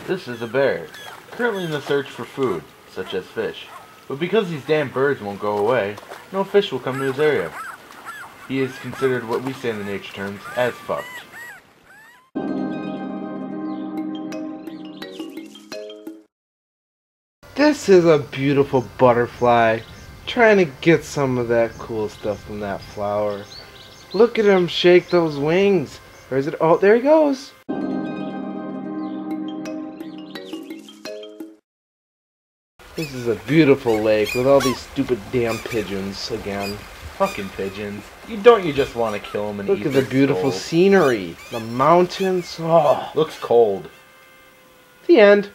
This is a bear, currently in the search for food, such as fish. But because these damn birds won't go away, no fish will come to his area. He is considered what we say in the nature terms as fucked. This is a beautiful butterfly, trying to get some of that cool stuff from that flower. Look at him shake those wings. Or is it? Oh, there he goes. This is a beautiful lake with all these stupid damn pigeons again. Fucking pigeons. Don't you just want to kill them and Look eat at the their beautiful skulls? scenery. The mountains. Oh, Looks cold. the end.